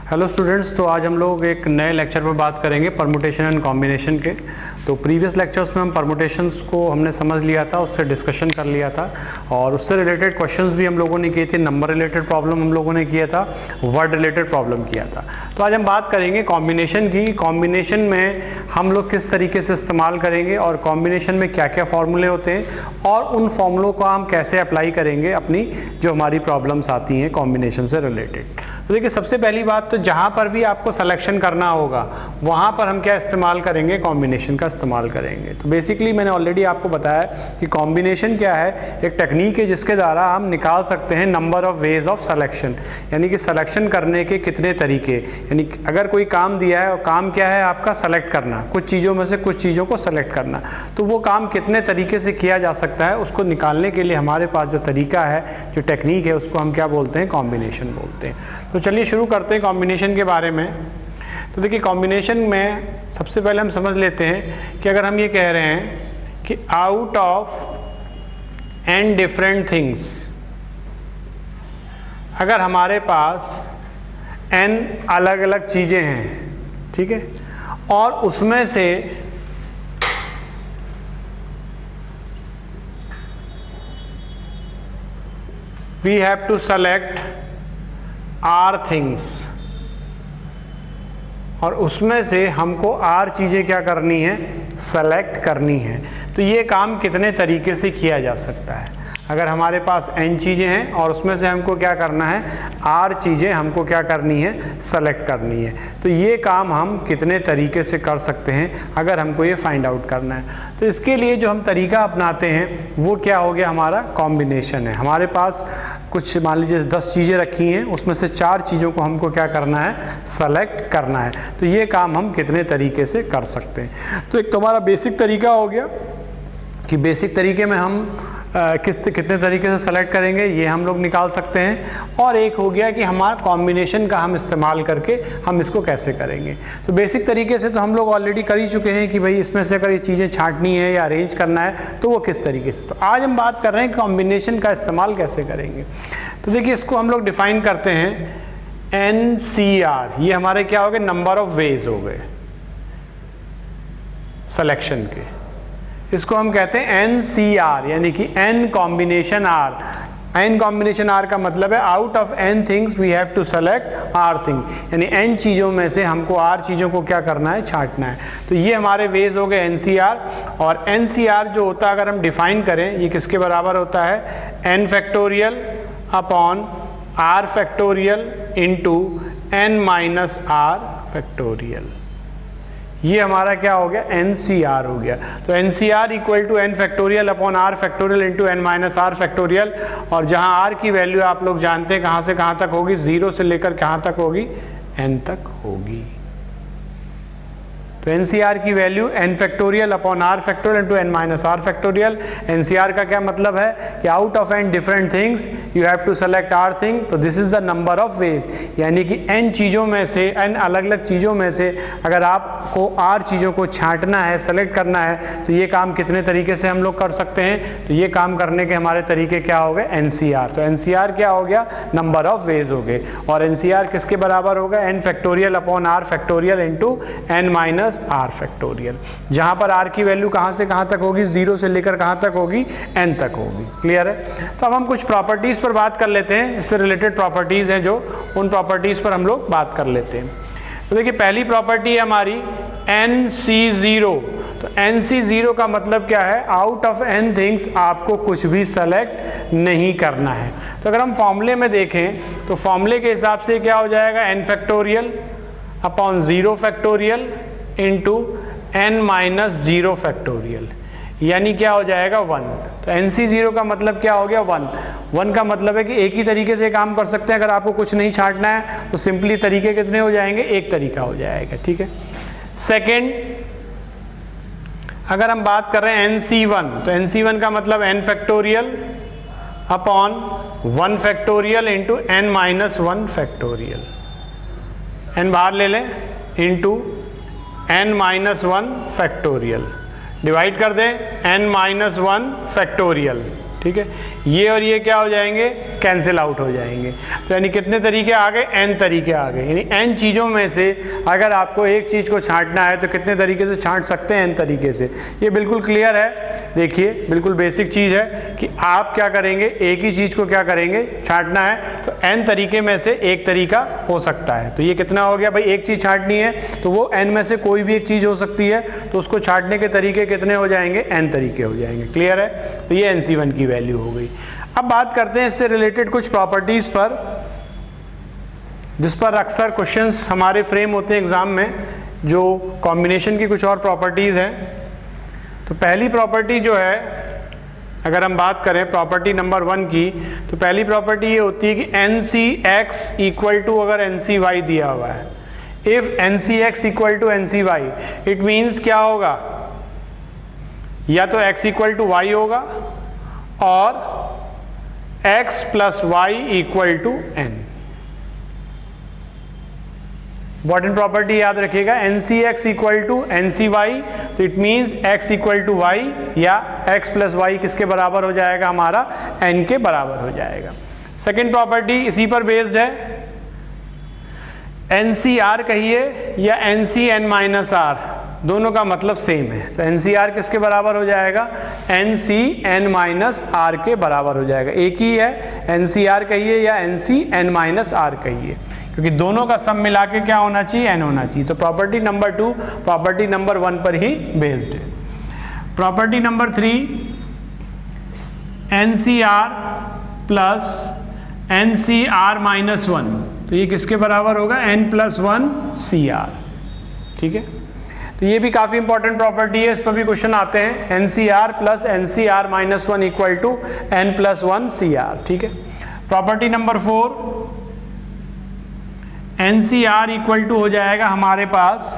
Hello students, तो आज हम लोग एक नए लेक्चर पर बात करेंगे परमुटेशन एंड कॉम्बिनेशन के। तो प्रीवियस लेक्चर्स में हम परमुटेशंस को हमने समझ लिया था, उससे डिस्कशन कर लिया था और उससे रिलेटेड क्वेश्चंस भी हम लोगों ने किए थे। नंबर रिलेटेड प्रॉब्लम हम लोगों ने किया था, वर्ड रिलेटेड प्रॉब्लम किया था। तो आज हम बात करेंगे कॉम्बिनेशन की। कॉम्बिनेशन में हम लोग किस तरीके से इस्तेमाल करेंगे और कॉम्बिनेशन में क्या क्या फॉर्मूले होते हैं और उन फॉर्मूलों को हम कैसे अप्लाई करेंगे अपनी जो हमारी प्रॉब्लम्स आती हैं कॉम्बिनेशन से रिलेटेड। तो देखिए, सबसे पहली बात तो जहाँ पर भी आपको सिलेक्शन करना होगा वहाँ पर हम क्या इस्तेमाल करेंगे, कॉम्बिनेशन का इस्तेमाल करेंगे। तो बेसिकली मैंने ऑलरेडी आपको बताया कि कॉम्बिनेशन क्या है, एक टेक्निक है जिसके द्वारा हम निकाल सकते हैं number of ways of selection, यानी कि सिलेक्शन करने के कितने तरीके। यानी अगर कोई काम दिया है और काम क्या है आपका, सेलेक्ट करना, कुछ चीज़ों में से कुछ चीज़ों को सेलेक्ट करना, तो वो काम कितने तरीके से किया जा सकता है उसको निकालने के लिए हमारे पास जो तरीका है, जो टेक्निक है, उसको हम क्या बोलते हैं, कॉम्बिनेशन बोलते हैं। तो चलिए शुरू करते हैं कॉम्बिनेशन के बारे में। तो देखिए, कॉम्बिनेशन में सबसे पहले हम समझ लेते हैं कि अगर हम ये कह रहे हैं कि out of n different things, अगर हमारे पास n अलग अलग चीज़ें हैं, ठीक है, और उसमें से we have to select R things, और उसमें से हमको R चीज़ें क्या करनी है, सेलेक्ट करनी है। तो ये काम कितने तरीके से किया जा सकता है। अगर हमारे पास n चीज़ें हैं और उसमें से हमको क्या करना है, R चीज़ें हमको क्या करनी है, सेलेक्ट करनी है। तो ये काम हम कितने तरीके से कर सकते हैं अगर हमको ये फाइंड आउट करना है। तो इसके लिए जो हम तरीका अपनाते हैं वो क्या हो गया, हमारा कॉम्बिनेशन है। हमारे पास कुछ मान लीजिए 10 चीज़ें रखी हैं, उसमें से 4 चीज़ों को हमको क्या करना है, सेलेक्ट करना है। तो ये काम हम कितने तरीके से कर सकते हैं। तो एक तो हमारा बेसिक तरीका हो गया कि बेसिक तरीके में हम कितने तरीके से सेलेक्ट करेंगे, ये हम लोग निकाल सकते हैं। और एक हो गया कि हमारा कॉम्बिनेशन का हम इस्तेमाल करके हम इसको कैसे करेंगे। तो बेसिक तरीके से तो हम लोग ऑलरेडी कर ही चुके हैं कि भाई इसमें से अगर ये चीज़ें छांटनी है या अरेंज करना है तो वो किस तरीके से। तो आज हम बात कर रहे हैं कॉम्बिनेशन का इस्तेमाल कैसे करेंगे। तो देखिए, इसको हम लोग डिफाइन करते हैं NCR। ये हमारे क्या हो गए, नंबर ऑफ वेज हो गए सिलेक्शन के। इसको हम कहते हैं NCR, यानी कि N combination R। N combination R का मतलब है out of N things we have to select R thing, यानी N चीज़ों में से हमको R चीज़ों को क्या करना है, छांटना है। तो ये हमारे वेज हो गए NCR। और NCR जो होता है, अगर हम डिफाइन करें, ये किसके बराबर होता है, N factorial upon R factorial into N minus R factorial. ये हमारा क्या हो गया, NCR हो गया। तो NCR equal to N factorial upon R factorial into N minus R factorial. और जहाँ R की वैल्यू आप लोग जानते हैं कहाँ से कहाँ तक होगी, 0 से लेकर कहाँ तक होगी, N तक होगी। तो NCR की value N factorial upon R factorial into N minus R factorial. NCR का क्या मतलब है कि out of N different things you have to select R thing. तो this is the number of ways, यानी कि N चीज़ों में से, N अलग अलग चीज़ों में से अगर आपको R चीज़ों को छांटना है, सेलेक्ट करना है, तो ये काम कितने तरीके से हम लोग कर सकते हैं। तो ये काम करने के हमारे तरीके क्या हो गए, NCR। तो NCR क्या हो गया, नंबर ऑफ वेज हो गए। और NCR किसके बराबर होगा, N factorial upon R factorial into N minus R factorial. जहां पर R की वैल्यू कहां से कहां तक होगी, 0 से लेकर कहां तक होगी, N तक होगी। क्लियर है। तो अब हम कुछ प्रॉपर्टीज पर बात कर लेते हैं, इससे रिलेटेड प्रॉपर्टीज हैं जो, उन प्रॉपर्टीज पर हम लोग बात कर लेते हैं। तो देखिए, पहली प्रॉपर्टी है हमारी NC0। तो NC0 का मतलब क्या है, आउट ऑफ N थिंग्स आपको कुछ भी सेलेक्ट नहीं करना है। तो अगर हम फॉर्मूले में देखें तो फॉर्मूले के हिसाब से क्या हो जाएगा, N factorial upon 0 factorial into N minus 0 factorial, यानी क्या हो जाएगा, 1। तो NC0 का मतलब क्या हो गया, 1 का मतलब है कि एक ही तरीके से काम कर सकते हैं। अगर आपको कुछ नहीं छांटना है तो सिंपली तरीके कितने हो जाएंगे, एक तरीका हो जाएगा, ठीक है। सेकेंड, अगर हम बात कर रहे हैं NC1, तो NC1 का मतलब N factorial upon 1 factorial into N minus 1 factorial. N बाहर ले लें, into N minus 1 factorial, divide कर दें N माइनस 1 फैक्टोरियल, ठीक है। ये और ये क्या हो जाएंगे, कैंसिल आउट हो जाएंगे। तो यानी कितने तरीके आ गए, n तरीके आ गए। यानी n चीज़ों में से अगर आपको एक चीज़ को छांटना है तो कितने तरीके से छांट सकते हैं, n तरीके से। ये बिल्कुल क्लियर है। देखिए बिल्कुल बेसिक चीज़ है कि आप क्या करेंगे, एक ही चीज़ को क्या करेंगे, छांटना है तो n तरीके में से एक तरीका हो सकता है। तो ये कितना हो गया भाई, एक चीज़ छांटनी है तो वो n में से कोई भी एक चीज़ हो सकती है, तो उसको छांटने के तरीके कितने हो जाएंगे, n तरीके हो जाएंगे। क्लियर है। तो ये NC1 की वैल्यू हो गई। अब बात करते हैं इससे रिलेटेड कुछ प्रॉपर्टीज़ पर, जिस पर अक्सर क्वेश्चंस हमारे फ्रेम होते हैं एग्ज़ाम में, जो कॉम्बिनेशन की कुछ और प्रॉपर्टीज़ हैं। तो पहली प्रॉपर्टी जो है, अगर हम बात करें प्रॉपर्टी नंबर 1 की, तो पहली प्रॉपर्टी ये होती है कि NCX इक्वल टू, अगर NCY दिया हुआ है, if NCX equal to NCY, it means क्या होगा, या तो x इक्वल टू y होगा और x plus Y equal to n। Important property याद रखिएगा, NCX इक्वल टू NCY, तो it means x equal to y या x प्लस वाई किसके बराबर हो जाएगा, हमारा n के बराबर हो जाएगा। सेकेंड प्रॉपर्टी इसी पर बेस्ड है, NCR कहिए या NCN माइनस R, दोनों का मतलब सेम है। तो NCR किसके बराबर हो जाएगा, NCN माइनस R के बराबर हो जाएगा। एक ही है, NCR कहिए या NCN माइनस R कहिए, क्योंकि दोनों का सम मिला के क्या होना चाहिए, n होना चाहिए। तो प्रॉपर्टी नंबर 2 प्रॉपर्टी नंबर 1 पर ही बेस्ड है। Property number 3, NCR plus NCR minus 1, तो ये किसके बराबर होगा, n प्लस 1 CR। ठीक है, तो ये भी काफ़ी इंपॉर्टेंट प्रॉपर्टी है, इस पर भी क्वेश्चन आते हैं। NCR plus NCR minus 1 equal to n plus 1 CR। ठीक है। Property number 4, NCR equal to हो जाएगा हमारे पास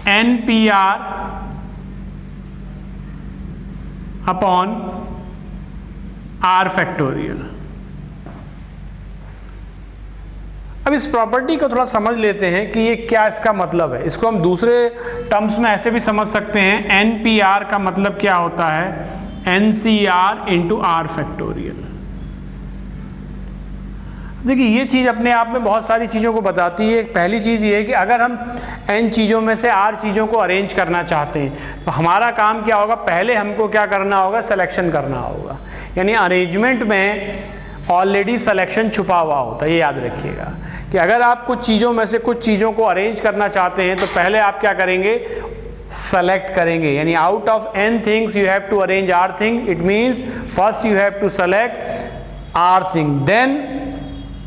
NPR अपॉन R फैक्टोरियल। अब इस प्रॉपर्टी को थोड़ा समझ लेते हैं कि ये क्या इसका मतलब है। इसको हम दूसरे टर्म्स में ऐसे भी समझ सकते हैं, NPR का मतलब क्या होता है, NCR इंटू R फैक्टोरियल। देखिए ये चीज़ अपने आप में बहुत सारी चीज़ों को बताती है। पहली चीज़ ये है कि अगर हम n चीज़ों में से R चीज़ों को अरेंज करना चाहते हैं तो हमारा काम क्या होगा, पहले हमको क्या करना होगा, सिलेक्शन करना होगा। यानी अरेंजमेंट में ऑलरेडी सिलेक्शन छुपा हुआ होता है, ये याद रखिएगा कि अगर आप कुछ चीज़ों में से कुछ चीज़ों को अरेंज करना चाहते हैं तो पहले आप क्या करेंगे, सेलेक्ट करेंगे। यानी out of n things you have to arrange R thing, it means first you have to select R thing, then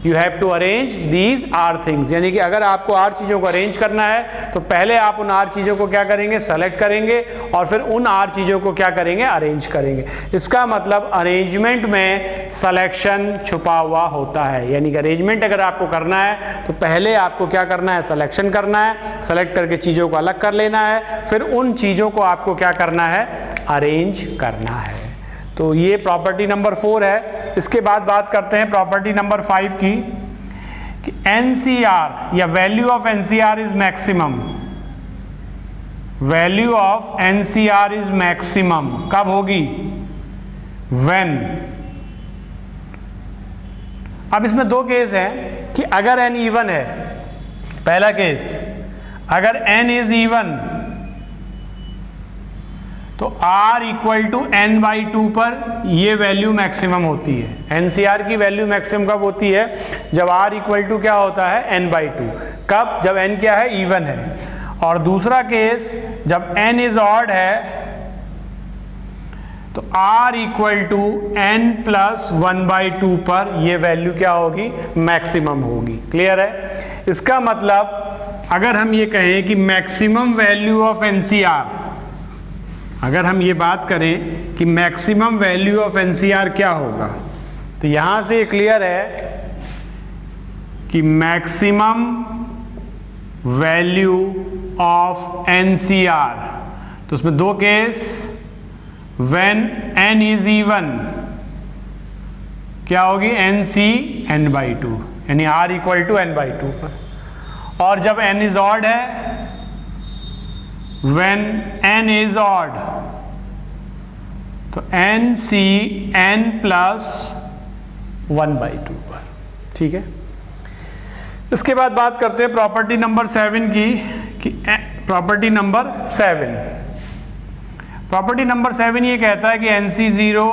you have to arrange these R things. यानी कि अगर आपको R चीज़ों को अरेंज करना है तो पहले आप उन R चीज़ों को क्या करेंगे, सेलेक्ट करेंगे और फिर उन R चीज़ों को क्या करेंगे, अरेंज करेंगे। इसका मतलब अरेंजमेंट में सिलेक्शन छुपा हुआ होता है। यानी कि अरेंजमेंट अगर आपको करना है तो पहले आपको क्या करना है, सिलेक्शन करना है, सेलेक्ट करके चीज़ों को अलग कर लेना है, फिर उन चीज़ों को आपको क्या करना है, अरेंज करना है। तो ये प्रॉपर्टी नंबर 4 है। इसके बाद बात करते हैं प्रॉपर्टी नंबर 5 की, कि NCR या value of NCR is maximum. Value of NCR is maximum कब होगी, व्हेन। अब इसमें दो केस हैं कि अगर n इवन है, पहला केस अगर n इज इवन तो R इक्वल टू n/2 पर ये वैल्यू मैक्सिमम होती है। NCR की वैल्यू मैक्सिमम कब होती है, जब R इक्वल टू क्या होता है, n/2। कब, जब n क्या है, इवन है। और दूसरा केस जब n इज ऑड है तो R equal to n plus 1/2 पर ये वैल्यू क्या होगी, मैक्सिमम होगी। क्लियर है। इसका मतलब अगर हम ये कहें कि मैक्सिमम वैल्यू ऑफ NCR, अगर हम ये बात करें कि मैक्सिमम वैल्यू ऑफ NCR क्या होगा, तो यहां से क्लियर है कि मैक्सिमम वैल्यू ऑफ NCR, तो उसमें दो case, when n is even क्या होगी, NCn/2, यानी R इक्वल टू n/2 पर। और जब n इज ऑड है, when n is odd तो NCn प्लस 1/2 पर। ठीक है, इसके बाद बात करते हैं प्रॉपर्टी नंबर 7 की, कि प्रॉपर्टी नंबर 7, प्रॉपर्टी नंबर 7 ये कहता है कि NC0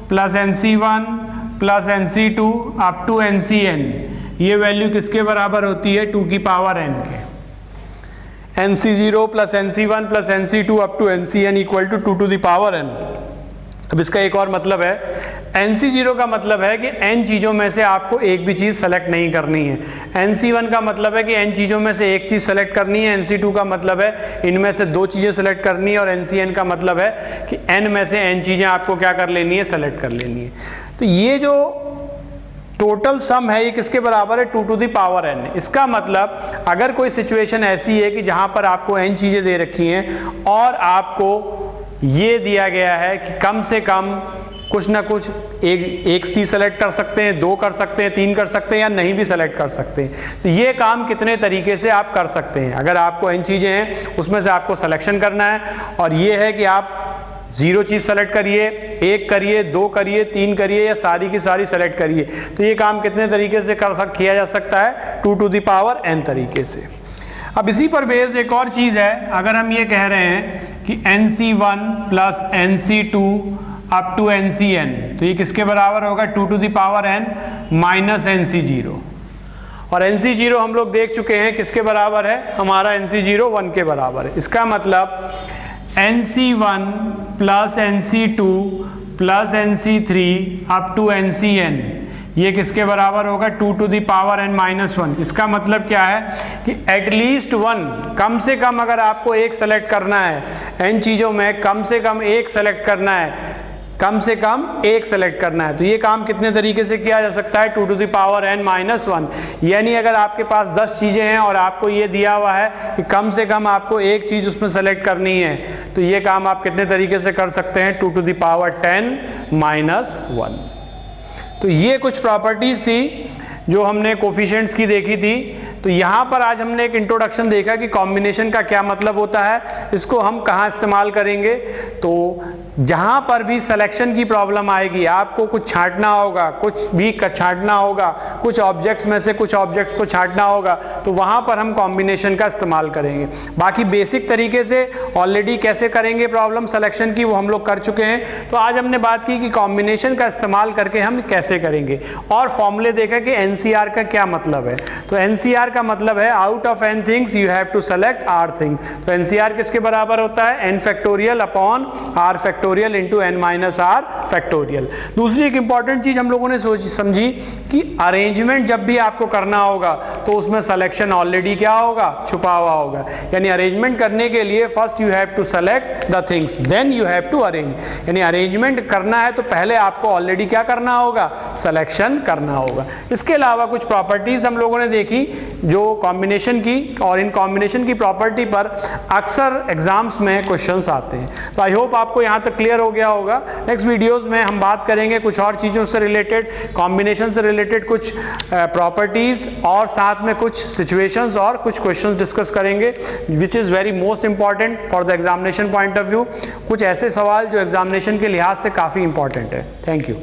plus NC1 plus NC2 up to NCN ये वैल्यू किसके बराबर होती है, 2 की पावर n के। NC0 plus NC1 plus NC2 up to NCN equal to 2 to the power n। अब इसका एक और मतलब है, NC0 का मतलब है कि n चीज़ों में से आपको एक भी चीज़ सेलेक्ट नहीं करनी है। NC1 का मतलब है कि n चीज़ों में से एक चीज़ सेलेक्ट करनी है। NC2 का मतलब है इनमें से 2 चीज़ें सेलेक्ट करनी है। और NCN का मतलब है कि n में से n चीज़ें आपको क्या कर लेनी है, सेलेक्ट कर लेनी है। तो ये जो टोटल सम है ये किसके बराबर है, 2 टू द पावर n। इसका मतलब अगर कोई सिचुएशन ऐसी है कि जहाँ पर आपको n चीज़ें दे रखी हैं और आपको ये दिया गया है कि कम से कम कुछ ना कुछ एक चीज़ सेलेक्ट कर सकते हैं, 2 कर सकते हैं, 3 कर सकते हैं या नहीं भी सेलेक्ट कर सकते हैं। तो ये काम कितने तरीके से आप कर सकते हैं। अगर आपको n चीज़ें हैं उसमें से आपको सिलेक्शन करना है और ये है कि आप 0 चीज़ सेलेक्ट करिए, 1 करिए, 2 करिए, 3 करिए या सारी की सारी सेलेक्ट करिए। तो ये काम कितने तरीके से किया जा सकता है, 2 टू द पावर n तरीके से। अब इसी पर बेस्ड एक और चीज़ है, अगर हम ये कह रहे हैं कि NC1 plus NC2 up to NCN तो ये किसके बराबर होगा, 2 to the power n minus NC0। और NC0 हम लोग देख चुके हैं किसके बराबर है, हमारा NC0 1 के बराबर है। इसका मतलब NC1 plus NC2 plus NC3 up to NCN ये किसके बराबर होगा, 2 to the power n minus 1। इसका मतलब क्या है कि एटलीस्ट 1, कम से कम अगर आपको एक सेलेक्ट करना है n चीज़ों में, कम से कम एक सेलेक्ट करना है, कम से कम एक सेलेक्ट करना है। तो ये काम कितने तरीके से किया जा सकता है, 2 to the power n minus 1। यानी अगर आपके पास 10 चीज़ें हैं और आपको ये दिया हुआ है कि कम से कम आपको एक चीज़ उसमें सेलेक्ट करनी है, तो ये काम आप कितने तरीके से कर सकते हैं, 2 टू द पावर 10 माइनस 1। तो ये कुछ प्रॉपर्टीज़ थी जो हमने कोफिशिएंट्स की देखी थी। तो यहाँ पर आज हमने एक इंट्रोडक्शन देखा कि कॉम्बिनेशन का क्या मतलब होता है, इसको हम कहाँ इस्तेमाल करेंगे। तो जहाँ पर भी सिलेक्शन की प्रॉब्लम आएगी, आपको कुछ छांटना होगा, कुछ भी छांटना होगा, कुछ ऑब्जेक्ट्स में से कुछ ऑब्जेक्ट्स को छांटना होगा, तो वहाँ पर हम कॉम्बिनेशन का इस्तेमाल करेंगे। बाकी बेसिक तरीके से ऑलरेडी कैसे करेंगे प्रॉब्लम सिलेक्शन की वो हम लोग कर चुके हैं। तो आज हमने बात की कि कॉम्बिनेशन का इस्तेमाल करके हम कैसे करेंगे और फॉर्मूले देखा कि NCR का क्या मतलब है। तो NCR का मतलब है out of n things you have to select r thing. तो NCR किसके बराबर होता है, n factorial upon r factorial into n minus r factorial. दूसरी एक इंपॉर्टेंट चीज हम लोगों ने समझी कि अरेंजमेंट जब भी आपको करना होगा तो उसमें सिलेक्शन ऑलरेडी क्या होगा, छुपा हुआ होगा। यानी अरेंजमेंट करने के लिए first you have to select the things then you have to arrange. यानी अरेंजमेंट करना है तो पहले आपको ऑलरेडी क्या करना होगा, सिलेक्शन करना होगा। इसके अलावा कुछ प्रॉपर्टीज हम लोगों ने देखी जो कॉम्बिनेशन की, और इन कॉम्बिनेशन की प्रॉपर्टी पर अक्सर एग्जाम्स में क्वेश्चंस आते हैं। तो आई होप आपको यहाँ तक क्लियर हो गया होगा। नेक्स्ट वीडियोस में हम बात करेंगे कुछ और चीज़ों से रिलेटेड, कॉम्बिनेशन से रिलेटेड कुछ प्रॉपर्टीज और साथ में कुछ सिचुएशंस और कुछ क्वेश्चंस डिस्कस करेंगे which is very most important for the examination point of view. कुछ ऐसे सवाल जो एग्जामिनेशन के लिहाज से काफ़ी इंपॉर्टेंट है। Thank you.